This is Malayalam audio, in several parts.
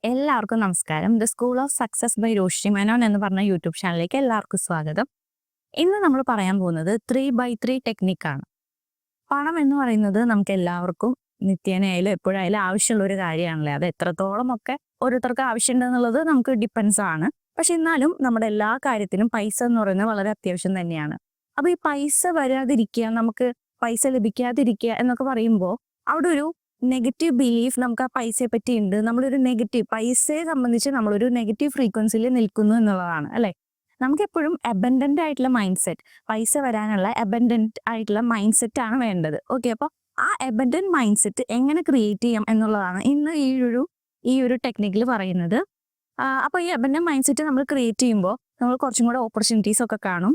എല്ലാവർക്കും നമസ്കാരം. The school of success by Roshni Menon എന്ന് പറഞ്ഞ യൂട്യൂബ് ചാനലിലേക്ക് എല്ലാവർക്കും സ്വാഗതം. ഇന്ന് നമ്മൾ പറയാൻ പോകുന്നത് 3x3 ടെക്നിക്കാണ്. പണം എന്ന് പറയുന്നത് നമുക്ക് എല്ലാവർക്കും നിത്യേനയായാലും എപ്പോഴായാലും ആവശ്യമുള്ള ഒരു കാര്യമാണല്ലേ. അത് എത്രത്തോളം ഒക്കെ ഓരോരുത്തർക്ക് ആവശ്യമുണ്ടെന്നുള്ളത് നമുക്ക് ഡിപ്പെൻസ് ആണ്. പക്ഷെ എന്നാലും നമ്മുടെ എല്ലാ കാര്യത്തിനും പൈസ എന്ന് പറയുന്നത് വളരെ അത്യാവശ്യം തന്നെയാണ്. അപ്പൊ ഈ പൈസ വരാതിരിക്കുക, നമുക്ക് പൈസ ലഭിക്കാതിരിക്കുക എന്നൊക്കെ പറയുമ്പോൾ അവിടെ ഒരു നെഗറ്റീവ് ബിലീഫ് നമുക്ക് ആ പൈസയെ പറ്റി ഉണ്ട്. നമ്മളൊരു നെഗറ്റീവ് പൈസയെ സംബന്ധിച്ച് നമ്മളൊരു നെഗറ്റീവ് ഫ്രീക്വൻസിയിൽ നിൽക്കുന്നു എന്നുള്ളതാണ് അല്ലെ. നമുക്ക് എപ്പോഴും അബൻഡന്റ് ആയിട്ടുള്ള മൈൻഡ് സെറ്റ്, പൈസ വരാനുള്ള അബൻഡന്റ് ആയിട്ടുള്ള മൈൻഡ് സെറ്റ് ആണ് വേണ്ടത്. ഓക്കെ, അപ്പോൾ ആ അബൻഡന്റ് മൈൻഡ് സെറ്റ് എങ്ങനെ ക്രിയേറ്റ് ചെയ്യാം എന്നുള്ളതാണ് ഇന്ന് ഈ ഒരു ടെക്നിക്കിൽ പറയുന്നത്. അപ്പോൾ ഈ അബൻഡന്റ് മൈൻഡ് സെറ്റ് നമ്മൾ ക്രിയേറ്റ് ചെയ്യുമ്പോൾ നമ്മൾ കുറച്ചും കൂടെ ഓപ്പർച്യൂണിറ്റീസ് ഒക്കെ കാണും.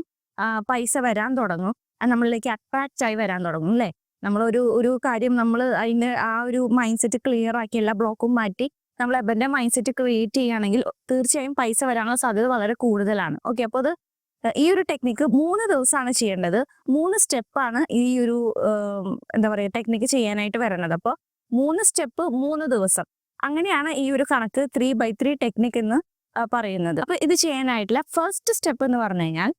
പൈസ വരാൻ തുടങ്ങും, നമ്മളിലേക്ക് അട്രാക്റ്റ് ആയി വരാൻ തുടങ്ങും അല്ലേ. ഒരു കാര്യം നമ്മൾ അതിന് ആ ഒരു മൈൻഡ് സെറ്റ് ക്ലിയർ ആക്കി എല്ലാ ബ്ലോക്കും മാറ്റി നമ്മൾ അബൻഡന്റ് മൈൻഡ് സെറ്റ് ക്രിയേറ്റ് ചെയ്യുകയാണെങ്കിൽ തീർച്ചയായും പൈസ വരാനുള്ള സാധ്യത വളരെ കൂടുതലാണ്. ഓക്കെ, അപ്പോൾ അത് ഈ ഒരു ടെക്നിക്ക് 3 ദിവസമാണ് ചെയ്യേണ്ടത്. 3 സ്റ്റെപ്പാണ് ഈ ഒരു എന്താ പറയുക ടെക്നിക്ക് ചെയ്യാനായിട്ട് വരുന്നത്. അപ്പോൾ 3 സ്റ്റെപ്പ് 3 ദിവസം, അങ്ങനെയാണ് ഈ ഒരു കണക്ക് 3x3 ടെക്നിക്ക് എന്ന് പറയുന്നത്. അപ്പൊ ഇത് ചെയ്യാനായിട്ടുള്ള ഫസ്റ്റ് സ്റ്റെപ്പ് എന്ന് പറഞ്ഞു കഴിഞ്ഞാൽ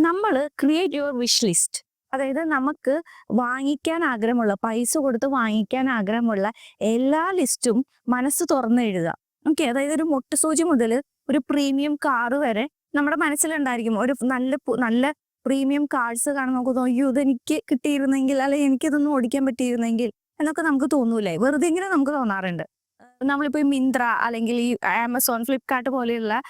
നമ്മൾ ക്രിയേറ്റ് യുവർ വിഷ് ലിസ്റ്റ്. അതായത് നമുക്ക് വാങ്ങിക്കാൻ ആഗ്രഹമുള്ള, പൈസ കൊടുത്ത് വാങ്ങിക്കാൻ ആഗ്രഹമുള്ള എല്ലാ ലിസ്റ്റും മനസ്സ് തുറന്ന് എഴുതുക. ഓക്കെ, അതായത് ഒരു മുട്ടുസൂചി മുതൽ ഒരു പ്രീമിയം കാറ് വരെ നമ്മുടെ മനസ്സിലുണ്ടായിരിക്കും. ഒരു നല്ല പ്രീമിയം കാർസ് കാണുമ്പോൾ നമുക്ക് തോന്നും, അയ്യോ ഇതെനിക്ക് കിട്ടിയിരുന്നെങ്കിൽ, അല്ലെങ്കിൽ എനിക്കിതൊന്നും ഓടിക്കാൻ പറ്റിയിരുന്നെങ്കിൽ എന്നൊക്കെ നമുക്ക് തോന്നൂലേ. വെറുതെ ഇങ്ങനെ നമുക്ക് തോന്നാറുണ്ട്. നമ്മളിപ്പോ ഈ മിന്ത്ര അല്ലെങ്കിൽ ഈ ആമസോൺ, ഫ്ലിപ്കാർട്ട് പോലെയുള്ള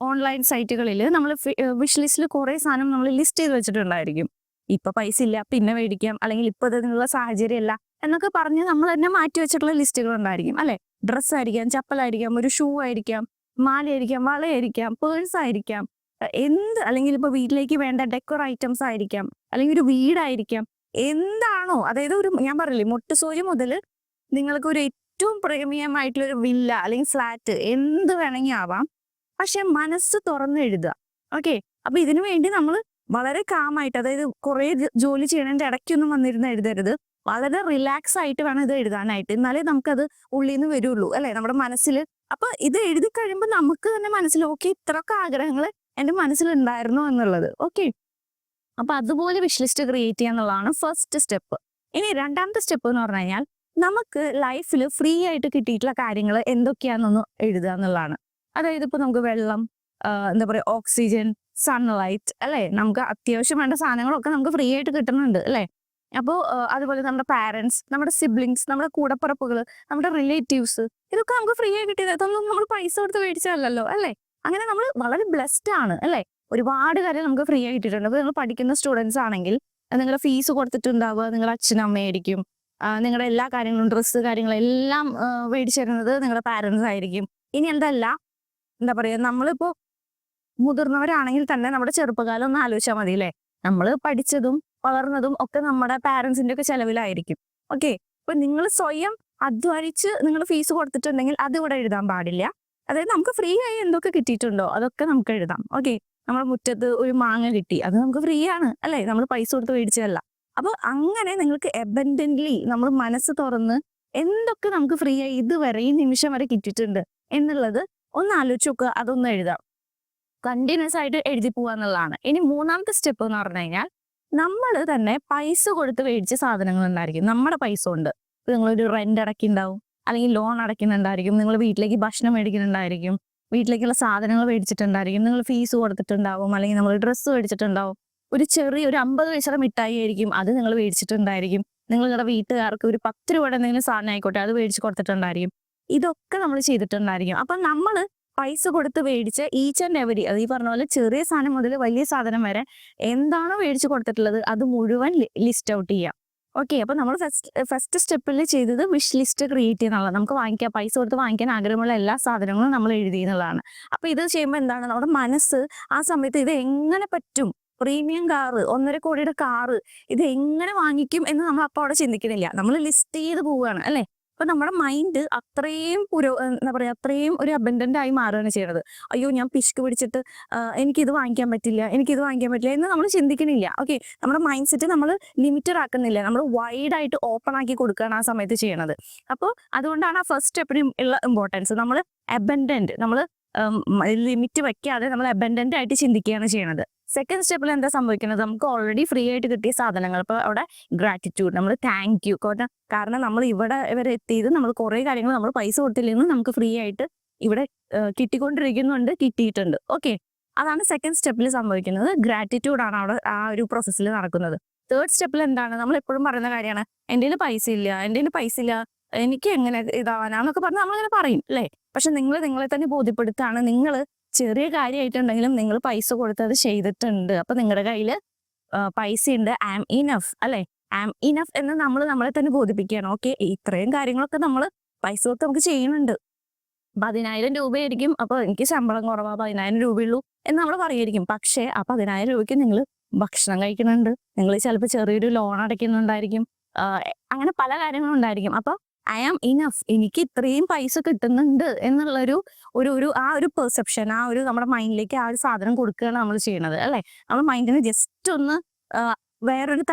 ഓൺലൈൻ സൈറ്റുകളിൽ നമ്മൾ വിഷ് ലിസ്റ്റിൽ കുറെ സാധനം നമ്മൾ ലിസ്റ്റ് ചെയ്ത് വെച്ചിട്ടുണ്ടായിരിക്കും. ഇപ്പൊ പൈസ ഇല്ല, പിന്നെ മേടിക്കാം, അല്ലെങ്കിൽ ഇപ്പൊ ഇതിനുള്ള സാഹചര്യമല്ല എന്നൊക്കെ പറഞ്ഞ് നമ്മൾ തന്നെ മാറ്റി വെച്ചിട്ടുള്ള ലിസ്റ്റുകൾ ഉണ്ടായിരിക്കും അല്ലെ. ഡ്രസ്സ് ആയിരിക്കാം, ചപ്പലായിരിക്കാം, ഒരു ഷൂ ആയിരിക്കാം, മാലയായിരിക്കാം, വളയായിരിക്കാം, പേഴ്സ് ആയിരിക്കാം, അല്ലെങ്കിൽ ഇപ്പൊ വീട്ടിലേക്ക് വേണ്ട ഡെക്കോർ ഐറ്റംസ് ആയിരിക്കാം, അല്ലെങ്കിൽ ഒരു വീടായിരിക്കാം, എന്താണോ. അതായത് ഞാൻ പറഞ്ഞില്ലേ, മുട്ടുസൂചി മുതൽ നിങ്ങൾക്ക് ഒരു ഏറ്റവും പ്രീമിയം ആയിട്ടുള്ള ഒരു വില്ല അല്ലെങ്കിൽ ഫ്ലാറ്റ് എന്ത് വേണമെങ്കിൽ ആവാം. പക്ഷെ മനസ്സ് തുറന്ന് എഴുതുക. ഓക്കെ, അപ്പൊ ഇതിനു വേണ്ടി നമ്മൾ വളരെ കാമായിട്ട്, അതായത് കുറെ ജോലി ചെയ്യണതിന്റെ ഇടയ്ക്കൊന്നും വന്നിരുന്ന് എഴുതരുത്. വളരെ റിലാക്സ് ആയിട്ട് വേണം ഇത് എഴുതാനായിട്ട്. എന്നാലേ നമുക്കത് ഉള്ളിൽ നിന്ന് വരുള്ളൂ അല്ലെ, നമ്മുടെ മനസ്സിൽ. അപ്പൊ ഇത് എഴുതി കഴിയുമ്പോൾ നമുക്ക് തന്നെ മനസ്സിൽ, ഓക്കെ ഇത്രയൊക്കെ ആഗ്രഹങ്ങൾ എന്റെ മനസ്സിലുണ്ടായിരുന്നു എന്നുള്ളത്. ഓക്കെ, അപ്പൊ അതുപോലെ വിഷ് ലിസ്റ്റ് ക്രിയേറ്റ് ചെയ്യുക എന്നുള്ളതാണ് ഫസ്റ്റ് സ്റ്റെപ്പ്. ഇനി രണ്ടാമത്തെ സ്റ്റെപ്പ് എന്ന് പറഞ്ഞു കഴിഞ്ഞാൽ നമുക്ക് ലൈഫിൽ ഫ്രീ ആയിട്ട് കിട്ടിയിട്ടുള്ള കാര്യങ്ങൾ എന്തൊക്കെയാണെന്നൊന്ന് എഴുതുക എന്നുള്ളതാണ്. അതായത് ഇപ്പൊ നമുക്ക് വെള്ളം, എന്താ പറയുക, ഓക്സിജൻ, സൺലൈറ്റ് അല്ലെ, നമുക്ക് അത്യാവശ്യം വേണ്ട സാധനങ്ങളൊക്കെ നമുക്ക് ഫ്രീ ആയിട്ട് കിട്ടുന്നുണ്ട് അല്ലെ. അപ്പോൾ അതുപോലെ നമ്മുടെ പാരന്റ്സ്, നമ്മുടെ സിബ്ലിങ്സ്, നമ്മുടെ കൂടപ്പിറപ്പുകൾ, നമ്മുടെ റിലേറ്റീവ്സ്, ഇതൊക്കെ നമുക്ക് ഫ്രീ ആയി കിട്ടിയത്. ഇതൊന്നും നമ്മൾ പൈസ കൊടുത്ത് മേടിച്ചതല്ലോ അല്ലെ. അങ്ങനെ നമ്മൾ വളരെ ബ്ലെസ്ഡ് ആണ് അല്ലെ. ഒരുപാട് കാര്യം നമുക്ക് ഫ്രീ ആയി കിട്ടിയിട്ടുണ്ട്. അപ്പോൾ നിങ്ങൾ പഠിക്കുന്ന സ്റ്റുഡൻസ് ആണെങ്കിൽ നിങ്ങളുടെ ഫീസ് കൊടുത്തിട്ടുണ്ടാവുക നിങ്ങളുടെ അച്ഛനും അമ്മയായിരിക്കും. നിങ്ങളുടെ എല്ലാ കാര്യങ്ങളും, ഡ്രസ്സ് കാര്യങ്ങളെല്ലാം മേടിച്ചു തരുന്നത് നിങ്ങളുടെ പാരന്റ്സ് ആയിരിക്കും. ഇനി എന്താ പറയാ, നമ്മളിപ്പോ മുതിർന്നവരാണെങ്കിൽ തന്നെ നമ്മുടെ ചെറുപ്പകാലം ഒന്ന് ആലോചിച്ചാൽ മതി അല്ലേ. നമ്മൾ പഠിച്ചതും വളർന്നതും ഒക്കെ നമ്മുടെ പാരന്റ്സിന്റെ ഒക്കെ ചെലവിലായിരിക്കും. ഓക്കെ, അപ്പൊ നിങ്ങൾ സ്വയം അധ്വാനിച്ച് നിങ്ങൾ ഫീസ് കൊടുത്തിട്ടുണ്ടെങ്കിൽ അത് ഇവിടെ എഴുതാൻ പാടില്ല. അതായത് നമുക്ക് ഫ്രീ ആയി എന്തൊക്കെ കിട്ടിയിട്ടുണ്ടോ അതൊക്കെ നമുക്ക് എഴുതാം. ഓക്കെ, നമ്മുടെ മുറ്റത്ത് ഒരു മാങ്ങ കിട്ടി, അത് നമുക്ക് ഫ്രീ ആണ് അല്ലെ, നമ്മൾ പൈസ കൊടുത്ത് മേടിച്ചതല്ല. അപ്പൊ അങ്ങനെ നിങ്ങൾക്ക് എബൻഡന്റ്ലി നമ്മൾ മനസ്സ് തുറന്ന് എന്തൊക്കെ നമുക്ക് ഫ്രീ ആയി ഇതുവരെ ഈ നിമിഷം വരെ കിട്ടിയിട്ടുണ്ട് എന്നുള്ളത് ഒന്ന് ആലോചിച്ച് നോക്കുക, അതൊന്ന് എഴുതാം. കണ്ടിന്യൂസ് ആയിട്ട് എഴുതി പോവുക എന്നുള്ളതാണ്. ഇനി മൂന്നാമത്തെ സ്റ്റെപ്പ് എന്ന് പറഞ്ഞു കഴിഞ്ഞാൽ നമ്മൾ തന്നെ പൈസ കൊടുത്ത് മേടിച്ച സാധനങ്ങൾ ഉണ്ടായിരിക്കും. നമ്മുടെ പൈസ കൊണ്ട് ഇപ്പൊ നിങ്ങളൊരു റെന്റ് അടയ്ക്കുന്നുണ്ടാവും, അല്ലെങ്കിൽ ലോൺ അടയ്ക്കുന്നുണ്ടായിരിക്കും, നിങ്ങൾ വീട്ടിലേക്ക് ഭക്ഷണം മേടിക്കുന്നുണ്ടായിരിക്കും, വീട്ടിലേക്കുള്ള സാധനങ്ങൾ മേടിച്ചിട്ടുണ്ടായിരിക്കും, നിങ്ങൾ ഫീസ് കൊടുത്തിട്ടുണ്ടാവും, അല്ലെങ്കിൽ നമ്മൾ ഡ്രസ്സ് മേടിച്ചിട്ടുണ്ടാവും. ഒരു 50 പൈസയുടെ മിഠായി ആയിരിക്കും, അത് നിങ്ങൾ മേടിച്ചിട്ടുണ്ടായിരിക്കും. നിങ്ങളുടെ വീട്ടുകാർക്ക് ഒരു 10 രൂപയുടെ എന്തെങ്കിലും സാധനം ആയിക്കോട്ടെ, അത് മേടിച്ച് കൊടുത്തിട്ടുണ്ടായിരിക്കും. ഇതൊക്കെ നമ്മൾ ചെയ്തിട്ടുണ്ടായിരിക്കും. അപ്പൊ നമ്മൾ പൈസ കൊടുത്ത് മേടിച്ച് ഈച്ച് ആൻഡ് എവരി, അത് ഈ പറഞ്ഞ പോലെ ചെറിയ സാധനം മുതൽ വലിയ സാധനം വരെ എന്താണോ മേടിച്ച് കൊടുത്തിട്ടുള്ളത് അത് മുഴുവൻ ലിസ്റ്റ് ഔട്ട് ചെയ്യാം. ഓക്കെ, അപ്പൊ നമ്മൾ ഫസ്റ്റ് സ്റ്റെപ്പിൽ ചെയ്തത് വിഷ് ലിസ്റ്റ് ക്രിയേറ്റ് ചെയ്യുന്നതാണ്. നമുക്ക് പൈസ കൊടുത്ത് വാങ്ങിക്കാൻ ആഗ്രഹമുള്ള എല്ലാ സാധനങ്ങളും നമ്മൾ എഴുതിയെന്നുള്ളതാണ്. അപ്പൊ ഇത് ചെയ്യുമ്പോൾ എന്താണ്, നമ്മുടെ മനസ്സ് ആ സമയത്ത് ഇത് എങ്ങനെ പറ്റും, പ്രീമിയം കാറ്, 1.5 കോടിയുടെ കാറ്, ഇത് എങ്ങനെ വാങ്ങിക്കും എന്ന് നമ്മൾ അപ്പോൾ അവിടെ ചിന്തിക്കുന്നില്ല. നമ്മൾ ലിസ്റ്റ് ചെയ്ത് പോവുകയാണ് അല്ലെ. അപ്പൊ നമ്മുടെ മൈൻഡ് അത്രയും എന്താ പറയാ, അത്രയും ഒരു അബൻഡന്റ് ആയി മാറുകയാണ് ചെയ്യുന്നത്. അയ്യോ ഞാൻ പിശുക്ക് പിടിച്ചിട്ട് എനിക്കിത് വാങ്ങിക്കാൻ പറ്റില്ല, എനിക്കിത് വാങ്ങിക്കാൻ പറ്റില്ല എന്ന് നമ്മൾ ചിന്തിക്കണില്ല. ഓക്കെ, നമ്മുടെ മൈൻഡ് സെറ്റ് നമ്മൾ ലിമിറ്റഡ് ആക്കുന്നില്ല, നമ്മൾ വൈഡ് ആയിട്ട് ഓപ്പൺ ആക്കി കൊടുക്കുകയാണ് ആ സമയത്ത് ചെയ്യണത്. അപ്പോൾ അതുകൊണ്ടാണ് ആ ഫസ്റ്റ് സ്റ്റെപ്പിന് ഉള്ള ഇമ്പോർട്ടൻസ്. നമ്മൾ അബൻഡന്റ്, നമ്മൾ ലിമിറ്റ് വെക്കാതെ നമ്മൾ അബൻഡന്റ് ആയിട്ട് ചിന്തിക്കുകയാണ് ചെയ്യണത്. സെക്കൻഡ് സ്റ്റെപ്പിൽ എന്താ സംഭവിക്കുന്നത്, നമുക്ക് ഓൾറെഡി ഫ്രീ ആയിട്ട് കിട്ടിയ സാധനങ്ങൾ, ഇപ്പോൾ അവിടെ ഗ്രാറ്റിറ്റ്യൂഡ്, നമ്മൾ താങ്ക് യു, കാരണം നമ്മൾ ഇവിടെ വരെ എത്തിയത് നമ്മൾ കുറേ കാര്യങ്ങൾ നമ്മൾ പൈസ കൊടുത്തില്ലെങ്കിൽ നമുക്ക് ഫ്രീ ആയിട്ട് ഇവിടെ കിട്ടിക്കൊണ്ടിരിക്കുന്നുണ്ട്, കിട്ടിയിട്ടുണ്ട്. ഓക്കെ, അതാണ് സെക്കൻഡ് സ്റ്റെപ്പിൽ സംഭവിക്കുന്നത്. ഗ്രാറ്റിറ്റ്യൂഡ് ആണ് അവിടെ ആ ഒരു പ്രോസസ്സിൽ നടക്കുന്നത്. തേർഡ് സ്റ്റെപ്പിൽ എന്താണ്, നമ്മൾ എപ്പോഴും പറയുന്ന കാര്യമാണ്, എൻ്റെ കയ്യിൽ പൈസ ഇല്ല, എൻ്റെ കയ്യിൽ പൈസ ഇല്ല, എനിക്ക് എങ്ങനെ ഇതാവാനാന്നൊക്കെ പറഞ്ഞ് നമ്മളിങ്ങനെ പറയും അല്ലേ. പക്ഷെ നിങ്ങൾ നിങ്ങളെ തന്നെ ബോധ്യപ്പെടുത്താണ്, നിങ്ങൾ ചെറിയ കാര്യമായിട്ടുണ്ടെങ്കിലും നിങ്ങൾ പൈസ കൊടുത്തത് ചെയ്തിട്ടുണ്ട്. അപ്പൊ നിങ്ങളുടെ കയ്യിൽ പൈസ ഉണ്ട്, ഐ ആം ഇനഫ് അല്ലെ, ഐ ആം ഇനഫ് എന്ന് നമ്മൾ നമ്മളെ തന്നെ ബോധിപ്പിക്കുകയാണ്. ഓക്കെ, ഇത്രയും കാര്യങ്ങളൊക്കെ നമ്മൾ പൈസ കൊടുത്ത് നമുക്ക് ചെയ്യുന്നുണ്ട്. 10,000 രൂപയായിരിക്കും, അപ്പൊ എനിക്ക് ശമ്പളം കുറവാ, 10,000 രൂപയുള്ളൂ എന്ന് നമ്മൾ പറയുമായിരിക്കും. പക്ഷേ ആ 10,000 രൂപയ്ക്ക് നിങ്ങൾ ഭക്ഷണം കഴിക്കുന്നുണ്ട്, നിങ്ങൾ ചിലപ്പോൾ ചെറിയൊരു ലോൺ അടയ്ക്കുന്നുണ്ടായിരിക്കും, അങ്ങനെ പല കാര്യങ്ങളും ഉണ്ടായിരിക്കും. അപ്പൊ ഐ ആം ഇനഫ്, എനിക്ക് ഇത്രയും പൈസ കിട്ടുന്നുണ്ട് എന്നുള്ളൊരു ആ ഒരു പെർസെപ്ഷൻ, ആ ഒരു നമ്മുടെ മൈൻഡിലേക്ക് ആ ഒരു സാധനം കൊടുക്കുകയാണ് നമ്മൾ ചെയ്യുന്നത് അല്ലെ. നമ്മുടെ മൈൻഡിനെ ജസ്റ്റ് ഒന്ന് വേറൊരു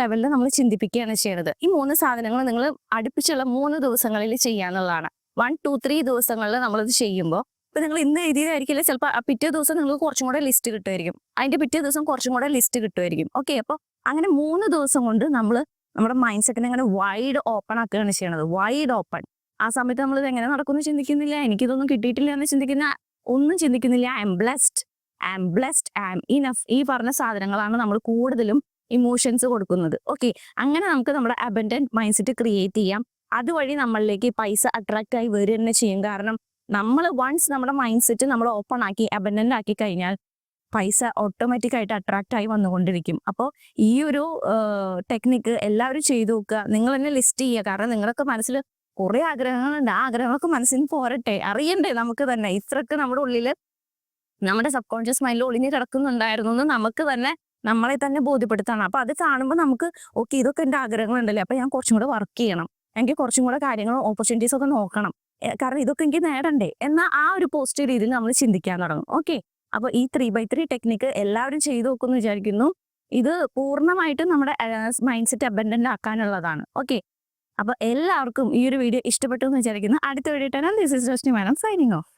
ലെവലിൽ നമ്മൾ ചിന്തിപ്പിക്കുകയാണ് ചെയ്യുന്നത്. ഈ 3 സാധനങ്ങൾ നിങ്ങൾ അടുപ്പിച്ചുള്ള 3 ദിവസങ്ങളിൽ ചെയ്യാന്നുള്ളതാണ്. 1, 2, 3 ദിവസങ്ങളിൽ നമ്മളിത് ചെയ്യുമ്പോൾ, ഇപ്പൊ നിങ്ങൾ ഇന്ന് എഴുതിയതായിരിക്കില്ല, ചിലപ്പോൾ പിറ്റേ ദിവസം നിങ്ങൾക്ക് കുറച്ചും കൂടെ ലിസ്റ്റ് കിട്ടുമായിരിക്കും, അതിന്റെ പിറ്റേ ദിവസം കുറച്ചും കൂടെ ലിസ്റ്റ് കിട്ടുമായിരിക്കും. ഓക്കെ, അപ്പോൾ അങ്ങനെ 3 ദിവസം കൊണ്ട് നമ്മൾ നമ്മുടെ മൈൻഡ് സെറ്റിനെ അങ്ങനെ വൈഡ് ഓപ്പൺ ആക്കുകയാണ് ചെയ്യണത്. Wide open. ആ സമയത്ത് നമ്മൾ ഇത് എങ്ങനെ നടക്കുന്നു ചിന്തിക്കുന്നില്ല, എനിക്കിതൊന്നും കിട്ടിയിട്ടില്ല എന്ന് ഒന്നും ചിന്തിക്കുന്നില്ല. I M blessed, I M blessed, I M enough, ഈ പറഞ്ഞ സാധനങ്ങളാണ് നമ്മൾ കൂടുതലും ഇമോഷൻസ് കൊടുക്കുന്നത്. ഓക്കെ, അങ്ങനെ നമുക്ക് നമ്മുടെ അബൻഡന്റ് മൈൻഡ് സെറ്റ് ക്രിയേറ്റ് ചെയ്യാം. അതുവഴി നമ്മളിലേക്ക് പൈസ അട്രാക്റ്റ് ആയി വരിക തന്നെ ചെയ്യും. കാരണം നമ്മൾ വൺസ് നമ്മുടെ മൈൻഡ് സെറ്റ് നമ്മൾ ഓപ്പൺ ആക്കി അബൻഡന്റ് ആക്കി കഴിഞ്ഞാൽ പൈസ ഓട്ടോമാറ്റിക് ആയിട്ട് അട്രാക്റ്റ് ആയി വന്നുകൊണ്ടിരിക്കും. അപ്പോൾ ഈ ഒരു ടെക്നിക്ക് എല്ലാവരും ചെയ്തു നോക്കുക. നിങ്ങൾ തന്നെ ലിസ്റ്റ് ചെയ്യുക. കാരണം നിങ്ങളൊക്കെ മനസ്സിൽ കുറെ ആഗ്രഹങ്ങളുണ്ട്, ആ ആഗ്രഹങ്ങളൊക്കെ മനസ്സിൽ പോരട്ടെ, അറിയണ്ടേ നമുക്ക് തന്നെ ഇത്രയൊക്കെ നമ്മുടെ ഉള്ളിൽ, നമ്മുടെ സബ് കോൺഷ്യസ് മൈൻഡിൽ ഒളിഞ്ഞു കിടക്കുന്നുണ്ടായിരുന്നു എന്ന് നമുക്ക് തന്നെ നമ്മളെ തന്നെ ബോധ്യപ്പെടുത്താണ്. അപ്പൊ അത് കാണുമ്പോൾ നമുക്ക് ഓക്കെ, ഇതൊക്കെ എൻ്റെ ആഗ്രഹങ്ങളുണ്ടല്ലേ, അപ്പൊ ഞാൻ കുറച്ചും കൂടെ വർക്ക് ചെയ്യണം, എനിക്ക് കുറച്ചും കൂടെ കാര്യങ്ങളും ഓപ്പർച്യൂണിറ്റീസ് ഒക്കെ നോക്കണം, കാരണം ഇതൊക്കെ എനിക്ക് നേടണ്ടേ എന്ന ആ ഒരു പോസിറ്റീവ് രീതിയിൽ നമ്മൾ ചിന്തിക്കാൻ തുടങ്ങും. ഓക്കെ, അപ്പോൾ ഈ 3x3 ടെക്നിക്ക് എല്ലാവരും ചെയ്തു നോക്കുമെന്ന് വിചാരിക്കുന്നു. ഇത് പൂർണ്ണമായിട്ടും നമ്മുടെ മൈൻഡ് സെറ്റ് അബൻഡന്റ് ആക്കാനുള്ളതാണ്. ഓക്കെ, അപ്പൊ എല്ലാവർക്കും ഈ ഒരു വീഡിയോ ഇഷ്ടപ്പെട്ടു എന്ന് വിചാരിക്കുന്നു. അടുത്ത വീഡിയോ തന്നെ this is Roshni madam signing off.